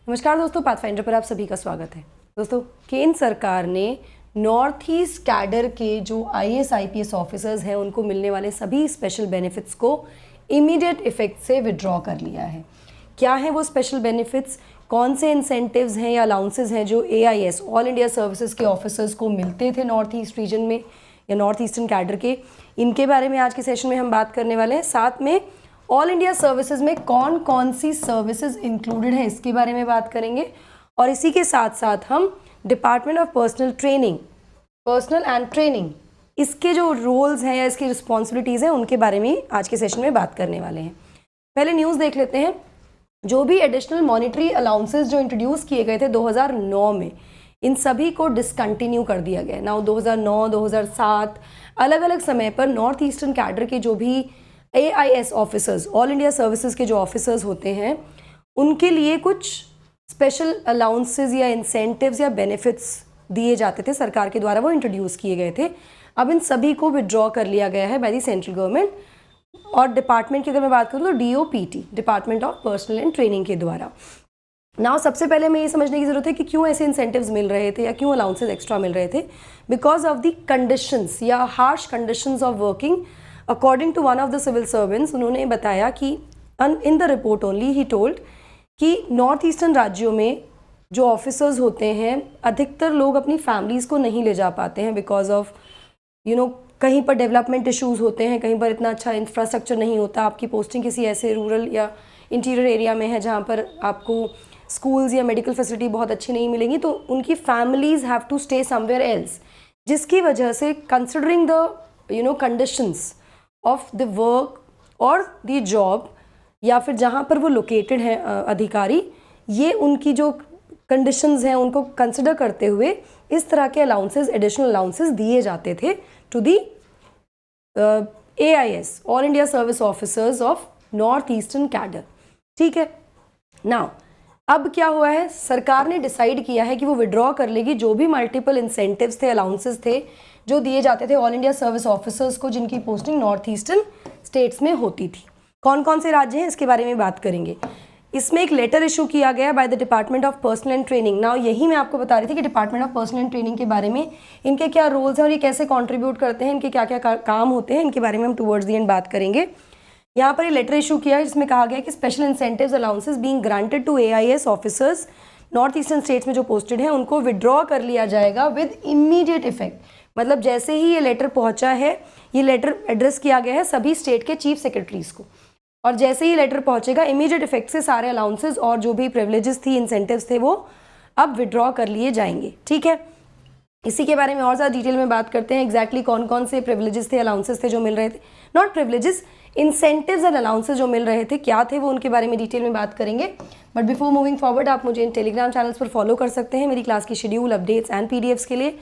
नमस्कार दोस्तों, पाथफाइंडर पर आप सभी का स्वागत है। दोस्तों, केंद्र सरकार ने नॉर्थ ईस्ट कैडर के जो आईएएस आईपीएस ऑफिसर्स हैं उनको मिलने वाले सभी स्पेशल बेनिफिट्स को इमीडिएट इफेक्ट से विड्रॉ कर लिया है। क्या है वो स्पेशल बेनिफिट्स, कौन से इंसेंटिव्स हैं या अलाउंसेस हैं जो एआईएस ऑल इंडिया सर्विसेज के ऑफिसर्स को मिलते थे नॉर्थ ईस्ट रीजन में या नॉर्थ ईस्टर्न कैडर के, इनके बारे में आज के सेशन में हम बात करने वाले हैं। साथ में ऑल इंडिया सर्विसेज में कौन कौन सी सर्विसेज इंक्लूडेड हैं इसके बारे में बात करेंगे। और इसी के साथ साथ हम department of personnel and training इसके जो रोल्स हैं या इसकी रिस्पॉन्सिबिलिटीज़ हैं उनके बारे में आज के सेशन में बात करने वाले हैं। पहले न्यूज़ देख लेते हैं। जो भी एडिशनल मॉनिटरी अलाउंसेस जो इंट्रोड्यूस किए गए थे 2009 में, इन सभी को डिसकंटिन्यू कर दिया गया। नाउ 2009, 2007 अलग अलग समय पर नॉर्थ ईस्टर्न कैडर के जो भी AIS officers, all India services के जो ऑफिसर्स होते हैं, उनके लिए कुछ स्पेशल अलाउंसेस या इंसेंटिव्स या बेनिफिट्स दिए जाते थे सरकार के द्वारा, वो इंट्रोड्यूस किए गए थे। अब इन सभी को विड्रॉ कर लिया गया है बाय द सेंट्रल गवर्नमेंट। और डिपार्टमेंट की अगर मैं बात करूँ तो DOPT, department of personnel and training के द्वारा। नाउ सबसे पहले हमें ये समझने की ज़रूरत है कि क्यों ऐसे इंसेंटिव्स मिल रहे थे या क्यों अलाउंसेस एक्स्ट्रा मिल रहे थे। बिकॉज ऑफ द कंडीशंस या harsh conditions of working according to one of the civil servants. उन्होंने बताया कि इन द रिपोर्ट ओनली ही टोल्ड कि नॉर्थ ईस्टर्न राज्यों में जो ऑफिसर्स होते हैं, अधिकतर लोग अपनी फैमिलीज़ को नहीं ले जा पाते हैं बिकॉज ऑफ कहीं पर डेवलपमेंट इश्यूज़ होते हैं, कहीं पर इतना अच्छा इंफ्रास्ट्रक्चर नहीं होता। आपकी पोस्टिंग किसी ऐसे रूरल या इंटीरियर एरिया में है जहाँ पर आपको स्कूल्स या मेडिकल फैसिलिटी बहुत अच्छी नहीं मिलेंगी, तो उनकी families have to stay somewhere else, जिसकी वजह से considering the conditions of the work और द जॉब या फिर जहाँ पर वो लोकेटेड हैं अधिकारी, ये उनकी जो कंडीशंस हैं उनको कंसिडर करते हुए इस तरह के अलाउंसेस, एडिशनल अलाउंसेस दिए जाते थे to the AIS, all India service officers of north eastern cadre. ठीक है। नाउ अब क्या हुआ है, सरकार ने डिसाइड किया है कि वो विड्रॉ कर लेगी जो भी मल्टीपल इंसेंटिव्स थे, अलाउंसेस थे जो दिए जाते थे ऑल इंडिया सर्विस ऑफिसर्स को जिनकी पोस्टिंग नॉर्थ ईस्टर्न स्टेट्स में होती थी। कौन कौन से राज्य हैं इसके बारे में बात करेंगे। इसमें एक लेटर इशू किया गया by the department of personnel and training. Now यही मैं आपको बता रही थी कि department of personnel and training के बारे में, इनके क्या रोल्स हैं और ये कैसे कंट्रीब्यूट करते हैं, इनके क्या क्या काम होते हैं, इनके बारे में हम टुवर्ड्स द एंड बात करेंगे। यहाँ पर ये लेटर इशू किया है जिसमें कहा गया कि special incentives allowances being granted to AIS officers north eastern states में जो पोस्टेड हैं उनको विड्रॉ कर लिया जाएगा विद इमीडिएट इफेक्ट। मतलब जैसे ही ये लेटर पहुंचा है, ये लेटर एड्रेस किया गया है सभी स्टेट के चीफ सेक्रेटरीज को, और जैसे ही लेटर पहुंचेगा इमीडिएट इफेक्ट से सारे अलाउंसेस और जो भी प्रिविलेजेस थी, इंसेंटिव्स थे, वो अब विड्रॉ कर लिए जाएंगे। ठीक है। इसी के बारे में और ज़्यादा डिटेल में बात करते हैं। एग्जैक्टली कौन कौन से प्रिविलेजेस थे, अलाउंसेस थे जो मिल रहे थे, not privileges, incentives and allowances जो मिल रहे थे, क्या थे वो, उनके बारे में डिटेल में बात करेंगे। बट बिफोर मूविंग फॉरवर्ड, आप मुझे इन टेलीग्राम चैनल्स पर फॉलो कर सकते हैं मेरी क्लास की शेड्यूल, अपडेट्स एंड पीडीएफ्स के लिए।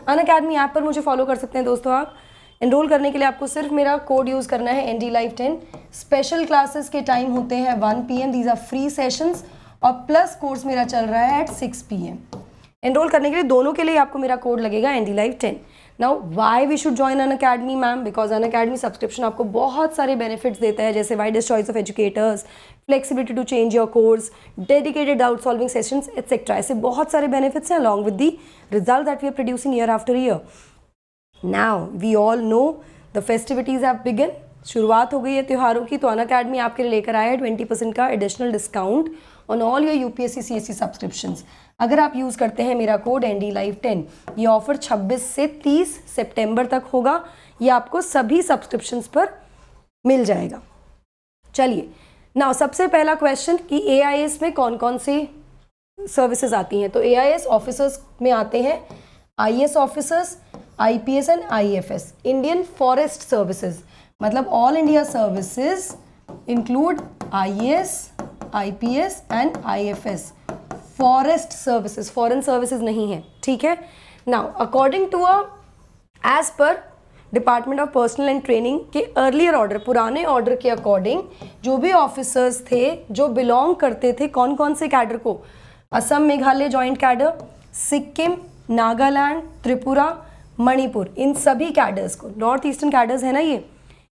अनअकैडमी ऐप पर मुझे फॉलो कर सकते हैं दोस्तों आप। एनरोल करने के लिए आपको सिर्फ मेरा कोड यूज़ करना है NDLive10। स्पेशल क्लासेस के टाइम होते हैं 1 PM, these are free sessions, और प्लस कोर्स मेरा चल रहा है एट 6 PM। एनरोल करने के लिए दोनों के लिए आपको मेरा कोड लगेगा NDLive10। Now why we should join Unacademy ma'am, because Unacademy subscription आपको बहुत सारे बेनिफिट्स देता है, जैसे widest choice of educators, flexibility to change your course, dedicated doubt solving sessions etcetera. ऐसे बहुत सारे बेनिफिट्स हैं along with the result that we are producing year after year. Now we all know the festivities have begun। शुरुआत हो गई है त्योहारों की, तो अनअकैडमी आपके लिए लेकर आया है 20% का additional discount on all your UPSC CSC subscriptions. अगर आप यूज़ करते हैं मेरा कोड NDLive10, ये ऑफर 26 से 30 सितंबर तक होगा। ये आपको सभी सब्सक्रिप्शंस पर मिल जाएगा। चलिए नाउ सबसे पहला क्वेश्चन कि एआईएस में कौन कौन से सर्विसेज आती हैं। तो एआईएस ऑफिसर्स में आते हैं IAS officers, IPS and IFS. Indian forest services, मतलब all India services include IAS, IPS and IFS. Forest services, foreign services नहीं है। ठीक है। Now according to as per department of personnel and training के earlier order, पुराने order के according जो भी ऑफिसर्स थे जो बिलोंग करते थे कौन कौन से कैडर को, असम मेघालय जॉइंट कैडर, सिक्किम, नागालैंड, त्रिपुरा, मणिपुर, इन सभी कैडर्स को, नॉर्थ ईस्टर्न कैडर्स है ना ये,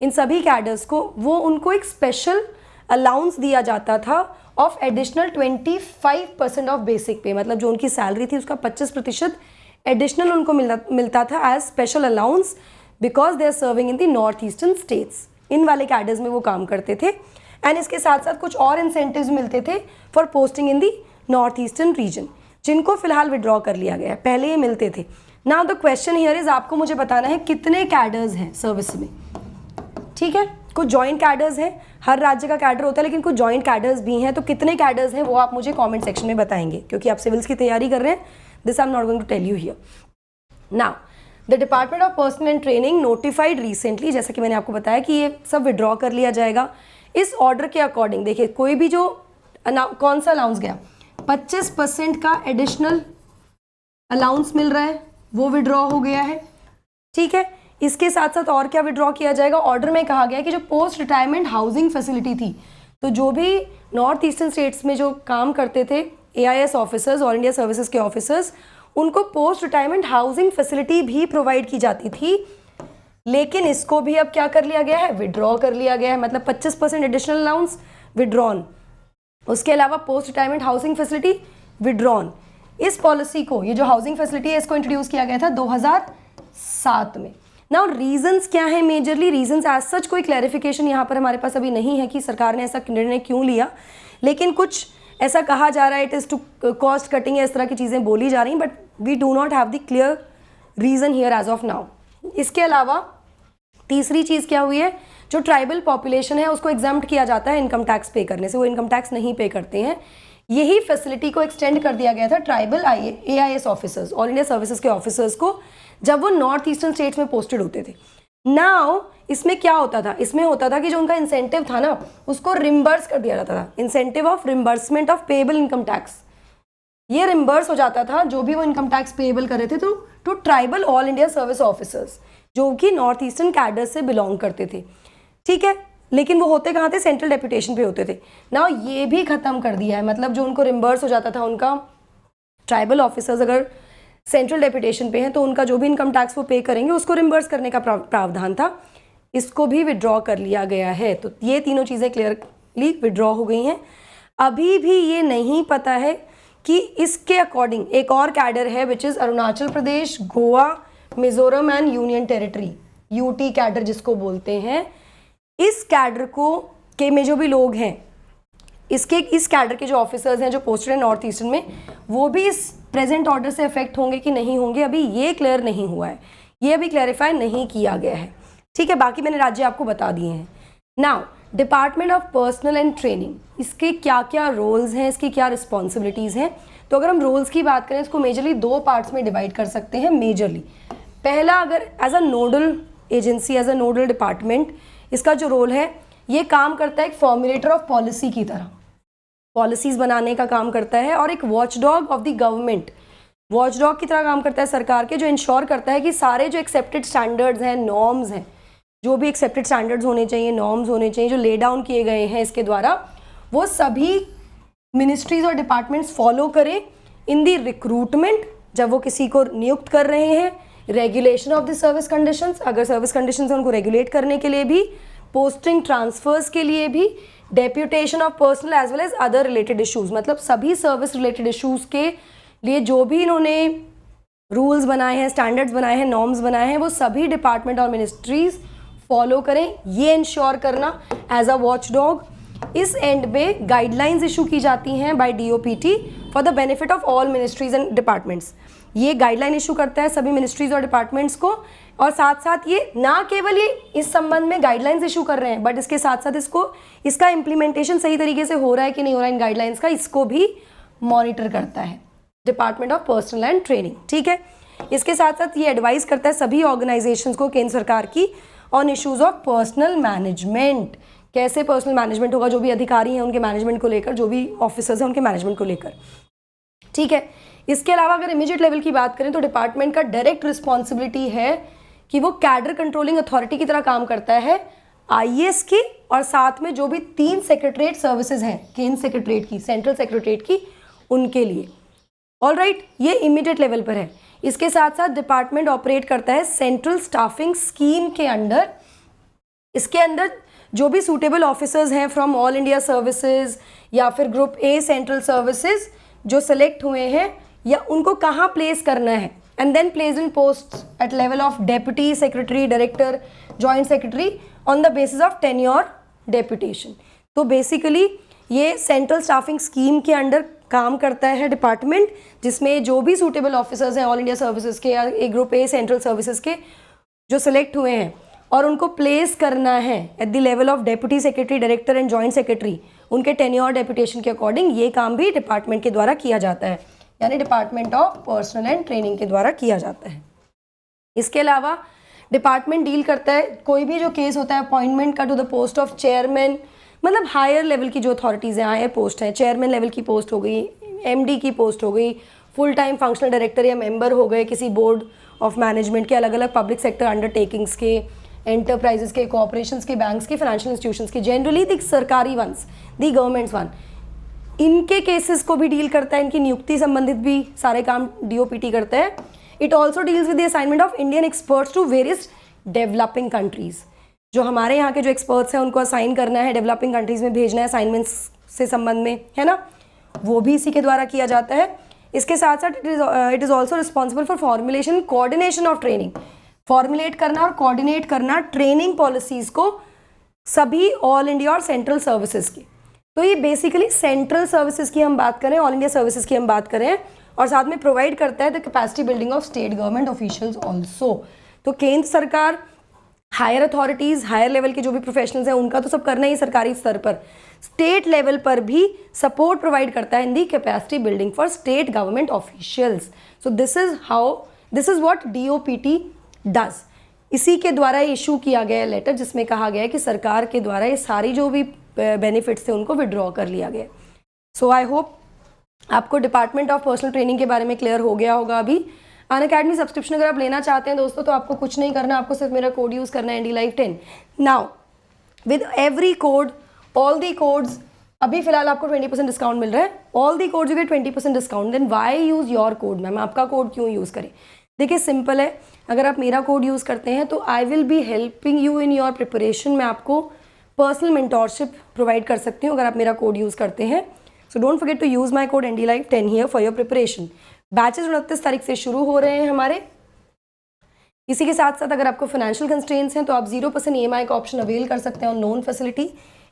इन सभी कैडर्स को वो उनको एक स्पेशल अलाउंस दिया जाता था ऑफ एडिशनल 25% ऑफ बेसिक पे, मतलब जो उनकी सैलरी थी उसका 25% एडिशनल उनको मिलता था as special allowance because they are serving in the north eastern states. इन वाले कैडर्स में वो काम करते थे एंड इसके साथ साथ कुछ और इंसेंटिव्स मिलते थे for posting in the north eastern region, जिनको फिलहाल विड्रॉ कर लिया गया है, पहले ये मिलते थे। Now the question here is, आपको मुझे बताना है कितने कैडर्स हैं सर्विस में, ठीक है। कुछ जॉइंट कैडर्स हैं, हर राज्य का कैडर होता है लेकिन कुछ जॉइंट कैडर्स भी हैं, तो कितने कैडर्स हैं वो आप मुझे कमेंट सेक्शन में बताएंगे, क्योंकि आप सिविल्स की तैयारी कर रहे हैं। This I am not going to tell you here. Now the department of personnel and training notified recently, जैसा कि मैंने आपको बताया कि ये सब विड्रॉ कर लिया जाएगा। इस ऑर्डर के अकॉर्डिंग देखिए, कोई भी जो कौन सा अलाउंस गया, 25% का एडिशनल अलाउंस मिल रहा है, वो विड्रॉ हो गया है, ठीक है। इसके साथ साथ और क्या विड्रॉ किया जाएगा, ऑर्डर में कहा गया है कि जो पोस्ट रिटायरमेंट हाउसिंग फैसिलिटी थी, तो जो भी नॉर्थ ईस्टर्न स्टेट्स में जो काम करते थे AIS officers, all India services के ऑफिसर्स, उनको पोस्ट रिटायरमेंट हाउसिंग फैसिलिटी भी प्रोवाइड की जाती थी, लेकिन इसको भी अब क्या कर लिया गया है, विड्रॉ कर लिया गया है, मतलब 25% एडिशनल अलाउंस विड्रॉन, उसके अलावा post retirement housing facility withdrawn. इस पॉलिसी को, ये जो हाउसिंग फैसिलिटी है, इसको इंट्रोड्यूस किया गया था 2007 में। नाउ रीजंस क्या है, मेजरली रीजंस एज सच कोई क्लैरिफिकेशन यहाँ पर हमारे पास अभी नहीं है कि सरकार ने ऐसा निर्णय क्यों लिया, लेकिन कुछ ऐसा कहा जा रहा है, it is to cost cutting, इस तरह की चीज़ें बोली जा रही, but we do not have the clear reason here as of now. इसके अलावा तीसरी चीज़ क्या हुई है, जो ट्राइबल पॉपुलेशन है उसको एग्जाम्प्ट किया जाता है इनकम टैक्स पे करने से, वो इनकम टैक्स नहीं पे करते हैं। यही फैसिलिटी को एक्सटेंड कर दिया गया था tribal AIS officers, all India services के ऑफिसर्स को, जब वो नॉर्थ ईस्टर्न स्टेट्स में पोस्टेड होते थे। नाउ इसमें क्या होता था, इसमें होता था कि जो उनका इंसेंटिव था ना, उसको रिम्बर्स कर दिया जाता था, incentive of reimbursement of payable income tax. ये रिम्बर्स हो जाता था जो भी वो इनकम टैक्स पेएबल कर रहे थे to tribal all India service officers, जो कि नॉर्थ ईस्टर्न कैडर से बिलोंग करते थे, ठीक है। लेकिन वो होते कहाँ थे, सेंट्रल डेप्यूटेशन पे होते थे। नाउ ये भी खत्म कर दिया है, मतलब जो उनको रिम्बर्स हो जाता था, उनका ट्राइबल ऑफिसर्स अगर सेंट्रल डेप्यूटेशन पे हैं तो उनका जो भी इनकम टैक्स वो पे करेंगे उसको रिम्बर्स करने का प्रावधान था, इसको भी विड्रॉ कर लिया गया है। तो ये तीनों चीज़ें क्लियरली विड्रॉ हो गई हैं। अभी भी ये नहीं पता है कि इसके अकॉर्डिंग एक और कैडर है which is Arunachal Pradesh, Goa, Mizoram and union territory, UT cadre जिसको बोलते हैं। इस कैडर को के में जो भी लोग हैं, इस कैडर के जो ऑफिसर्स हैं जो पोस्टेड हैं नॉर्थ ईस्टर्न में, वो भी इस प्रेजेंट ऑर्डर से अफेक्ट होंगे कि नहीं होंगे, अभी ये क्लियर नहीं हुआ है, ये अभी क्लैरिफाई नहीं किया गया है, ठीक है। बाकी मैंने राज्य आपको बता दिए हैं। Now department of personnel and training, इसके क्या क्या रोल्स हैं, इसकी क्या रिस्पॉन्सिबिलिटीज़ हैं। तो अगर हम रोल्स की बात करें, इसको मेजरली 2 पार्ट्स में डिवाइड कर सकते हैं मेजरली। पहला, अगर as a nodal agency, as a nodal department, इसका जो रोल है, ये काम करता है एक फॉर्मुलेटर ऑफ पॉलिसी की तरह, पॉलिसीज़ बनाने का काम करता है, और एक watchdog of the government, watchdog की तरह काम करता है सरकार के, जो इंश्योर करता है कि सारे जो एक्सेप्टेड स्टैंडर्ड्स हैं, नॉर्म्स हैं, जो भी एक्सेप्टेड स्टैंडर्ड्स होने चाहिए, नॉर्म्स होने चाहिए, जो ले डाउन किए गए हैं इसके द्वारा, वो सभी मिनिस्ट्रीज और डिपार्टमेंट्स फॉलो करें इन दी रिक्रूटमेंट, जब वो किसी को नियुक्त कर रहे हैं, regulation of the service conditions, अगर सर्विस कंडीशंस हैं उनको रेगुलेट करने के लिए भी, पोस्टिंग ट्रांसफर्स के लिए भी, deputation of personnel as well as other related issues, मतलब सभी सर्विस रिलेटेड इश्यूज के लिए जो भी इन्होंने रूल्स बनाए हैं, स्टैंडर्ड्स बनाए हैं, नॉर्म्स बनाए हैं, वो सभी डिपार्टमेंट और मिनिस्ट्रीज फॉलो करें, ये इंश्योर करना एज अ वॉचडॉग। इस एंड में गाइडलाइंस इशू की जाती हैं by DOPT for the benefit of all ministries and departments. ये गाइडलाइन इशू करता है सभी मिनिस्ट्रीज और डिपार्टमेंट्स को, और साथ साथ ये ना केवल ये इस संबंध में गाइडलाइंस इशू कर रहे हैं, बट इसके साथ साथ इसका इम्प्लीमेंटेशन सही तरीके से हो रहा है कि नहीं हो रहा है इन गाइडलाइंस का, इसको भी मॉनिटर करता है department of personnel and training, ठीक है। इसके साथ साथ ये एडवाइस करता है सभी ऑर्गेनाइजेशंस को, केंद्र सरकार की, on issues of personal management, कैसे पर्सनल मैनेजमेंट होगा, जो भी अधिकारी हैं उनके मैनेजमेंट को लेकर, जो भी ऑफिसर्स हैं उनके मैनेजमेंट को लेकर, ठीक है। इसके अलावा अगर इमीडिएट लेवल की बात करें तो डिपार्टमेंट का डायरेक्ट रिस्पॉन्सिबिलिटी है कि वो कैडर कंट्रोलिंग अथॉरिटी की तरह काम करता है IAS की, और साथ में जो भी 3 सेक्रेटरीट सर्विसेज हैं केंद्र सेक्रेटरीट की, सेंट्रल सेक्रेटरीट की, उनके लिए। ऑलराइट, ये इमीडिएट लेवल पर है। इसके साथ साथ डिपार्टमेंट ऑपरेट करता है सेंट्रल स्टाफिंग स्कीम के अंडर। इसके अंदर जो भी सूटेबल ऑफिसर्स हैं फ्रॉम ऑल इंडिया सर्विसेज या फिर ग्रुप ए सेंट्रल सर्विसेज जो सेलेक्ट हुए हैं, या उनको कहाँ प्लेस करना है, and then place in post at level of deputy secretary, director, joint secretary on the basis of tenure deputation. तो बेसिकली ये सेंट्रल स्टाफिंग स्कीम के अंडर काम करता है डिपार्टमेंट, जिसमें जो भी सूटेबल ऑफिसर्स हैं ऑल इंडिया सर्विसेज के या ए ग्रुप ए सेंट्रल सर्विसेज के जो सिलेक्ट हुए हैं और उनको प्लेस करना है at the level of deputy secretary, director and joint secretary, उनके टेन्योर डेप्यूटेशन के अकॉर्डिंग ये काम भी डिपार्टमेंट के द्वारा किया जाता है, यानी department of personnel and training के द्वारा किया जाता है। इसके अलावा डिपार्टमेंट डील करता है कोई भी जो केस होता है अपॉइंटमेंट का to the post of chairman, मतलब हायर लेवल की जो अथॉरिटीज़ हैं, हायर पोस्ट है, चेयरमैन लेवल की पोस्ट हो गई, एमडी की पोस्ट हो गई, फुल टाइम फंक्शनल डायरेक्टर या मेंबर हो गए किसी बोर्ड ऑफ मैनेजमेंट के, अलग अलग पब्लिक सेक्टर अंडरटेकिंग्स के, एंटरप्राइजेस के, कॉर्पोरेशंस के, बैंक्स के, फाइनेंशियल इंस्टीट्यूशंस के, जनरली द सरकारी वंस, द गवर्नमेंट्स वन, इनके केसेस को भी डील करता है। इनकी नियुक्ति संबंधित भी सारे काम डीओपीटी करता है। It also deals with the assignment of Indian experts to various developing countries. जो हमारे यहाँ के जो एक्सपर्ट्स हैं उनको असाइन करना है, डेवलपिंग कंट्रीज़ में भेजना है असाइनमेंट्स से संबंध में, है ना, वो भी इसी के द्वारा किया जाता है। इसके साथ साथ it is also responsible for formulation coordination of training, formulate करना और कोऑर्डिनेट करना ट्रेनिंग पॉलिसीज़ को सभी ऑल इंडिया और सेंट्रल सर्विसेज की। तो ये बेसिकली सेंट्रल सर्विसेज की हम बात करें, ऑल इंडिया सर्विसेज की हम बात करें, और साथ में प्रोवाइड करता है the capacity building of state government officials also. तो केंद्र सरकार, हायर अथॉरिटीज़, हायर लेवल के जो भी प्रोफेशनल्स हैं उनका तो सब करना ही सरकारी स्तर पर, स्टेट लेवल पर भी सपोर्ट प्रोवाइड करता है in the capacity building for state government officials. So this is what DOPT does. इसी के द्वारा इशू किया गया लेटर जिसमें कहा गया है कि सरकार के द्वारा ये सारी जो भी बेनिफिट्स थे उनको विड्रॉ कर लिया गया। सो आई होप आपको डिपार्टमेंट ऑफ पर्सनल ट्रेनिंग के बारे में क्लियर हो गया होगा। अभी अनअकैडमी सब्सक्रिप्शन अगर आप लेना चाहते हैं दोस्तों तो आपको कुछ नहीं करना, आपको सिर्फ मेरा कोड यूज़ करना है NDLive10। Now with every code, all the codes, अभी फिलहाल आपको 20% डिस्काउंट मिल रहा है। All the codes you get 20% discount. Then why use your code? Ma'am आपका कोड क्यों यूज़ करें? देखिए सिंपल है, अगर आप मेरा कोड यूज़ करते हैं तो I will be helping you in your preparation. मैं आपको पर्सनल मेंटोरशिप प्रोवाइड कर सकती हूँ अगर आप मेरा कोड यूज़ करते हैं। So don't forget to use my code NDLive10 here for your preparation. Batches 29 तारीख से शुरू हो रहे हैं हमारे। इसी के साथ साथ अगर आपको फाइनेंशियल कंस्ट्रेंट्स हैं तो आप 0% EMI का ऑप्शन अवेल कर सकते हैं और नॉन फैसिलिटी।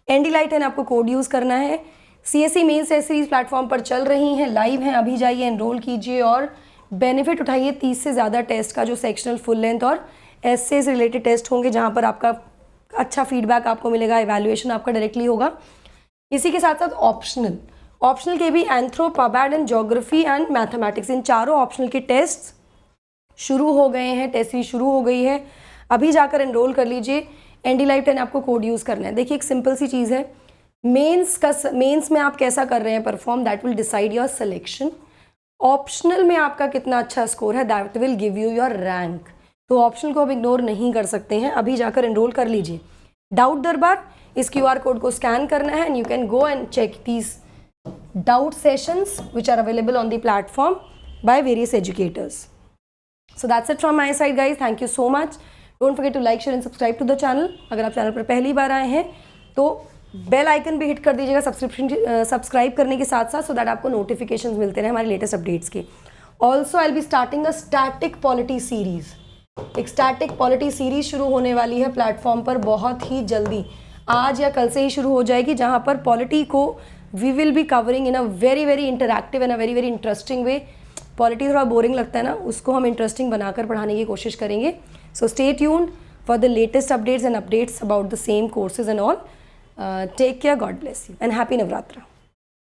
NDLive10 आपको कोड यूज़ करना है। CSE mains test series platform पर चल रही हैं, लाइव हैं, अभी जाइए एनरोल कीजिए और बेनिफिट उठाइए। 30 से ज़्यादा टेस्ट का जो सेक्शनल, फुल लेंथ और एस्से से रिलेटेड टेस्ट होंगे जहाँ पर आपका अच्छा फीडबैक आपको मिलेगा, इवैल्यूएशन आपका डायरेक्टली होगा। इसी के साथ साथ ऑप्शनल के भी anthro, pub ad and geography and mathematics, इन चारों ऑप्शनल के टेस्ट शुरू हो गए हैं, टेस्ट सीरीज शुरू हो गई है। अभी जाकर एनरोल कर लीजिए। NDLive10 आपको कोड यूज़ करना है। देखिए एक सिंपल सी चीज़ है, मेंस में आप कैसा कर रहे हैं perform, that will decide your selection. Optional में आपका कितना अच्छा स्कोर है, that will give you your rank. तो ऑप्शनल को आप इग्नोर नहीं कर सकते हैं, अभी जाकर एनरोल कर लीजिए। डाउट दरबार, इस QR कोड को स्कैन करना है and you can go and check these doubt sessions which are available on the platform by various educators. So that's it from my side guys. Thank you so much. Don't forget to like, share and subscribe to the channel. अगर आप channel पर पहली बार आए हैं तो bell icon भी hit कर दीजिएगा सब्सक्राइब करने के साथ साथ, सो दैट आपको नोटिफिकेशंस मिलते रहे हमारे लेटेस्ट अपडेट्स के। Also I will be starting a static polity series. एक स्टैटिक पॉलिटी सीरीज शुरू होने वाली है प्लेटफॉर्म पर बहुत ही जल्दी, आज या कल से ही शुरू हो जाएगी, जहाँ पर पॉलिटी को we will be covering in a very very interactive and a very very interesting way. Polity थोड़ा बोरिंग लगता है ना, उसको हम इंटरेस्टिंग बनाकर पढ़ाने की कोशिश करेंगे। So stay tuned for the latest updates and updates about the same courses and all. Take care, God bless you and happy Navratra.